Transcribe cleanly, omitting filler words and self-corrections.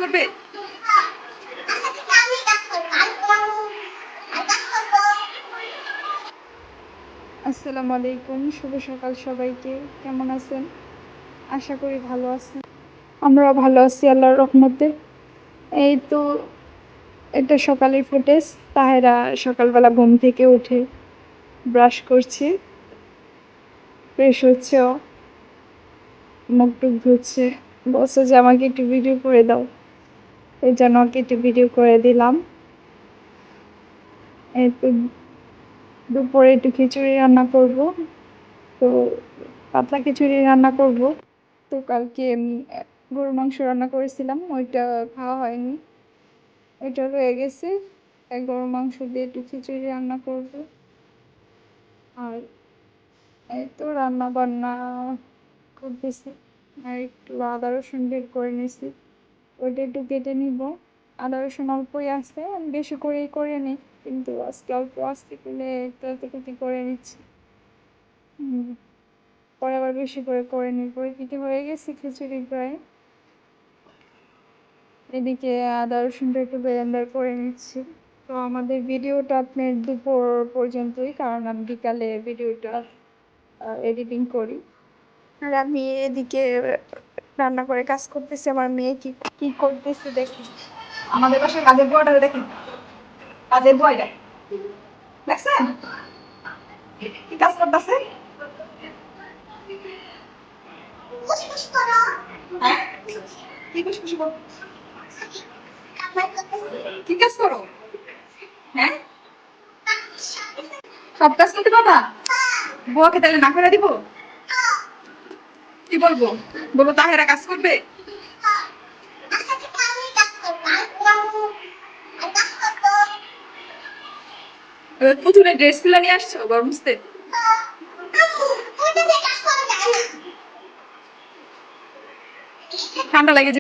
করবে? আসসালামু আলাইকুম, শুভ সকাল সবাইকে। কেমন আছেন? আশা করি ভালো আছেন। আমরাও ভালো আছি আল্লাহর রহমতে। এই তো এটা সকালের ফুটেজ। তাহেরা সকালবেলা ঘুম থেকে উঠে ব্রাশ করছে, ফ্রেশ হচ্ছে, মুখ টুক ধুচ্ছে, বলছে যে আমাকে একটু ভিডিও করে দাও। এই জন্য ওকে একটু ভিডিও করে দিলাম। এই তো দুপুরে একটু খিচুড়ি রান্না করব। তো পাতলা খিচুড়ি রান্না করব। তো কালকে গরুর মাংস রান্না করেছিলাম, ওইটা খাওয়া হয়নি, ওইটা রয়ে গেছে। তাই গরুর মাংস দিয়ে একটু খিচুড়ি রান্না করব। আর এই তো রান্না বান্না করতেছি। আর একটু আদা রসুন বের করে নিছি, ওইটা একটু কেটে নিব। আদা রসুন অল্পই আছে, আমি বেশি করেই করে নিই, কিন্তু আজকে অল্প আসতে গেলে একটু করে নিচ্ছি। পরে আবার বেশি করে নিব। এদিকে হয়ে গেছে খিচুড়ি প্রায়। এদিকে আদা রসুনটা একটু ব্লেন্ডার করে নিচ্ছি। তো আমাদের ভিডিওটা আপনার দুপুর পর্যন্তই, কারণ আমি বিকালে ভিডিওটা এডিটিং করি। আর আমি এদিকে রান্না করে কাজ করতেছি। আমার মেয়ে কি কি করতেছে দেখি। আমাদের বাসায় কাজের বুয়াটা দেখেন, কাজের বুয়াটা দেখছেন কি কাজ করতেছে? হ্যাঁ, কি খুশি খুশি করো, কি কাজ করো? হ্যাঁ, সব কাজ করতে পারবা? বুয়াকে তাহলে না করে দিব? কি বলবো? বলবো তাহেরা কাজ করবে? পুতুলের ড্রেস গুলো নিয়ে আসছো গরমস্তে? ঠান্ডা লাগে।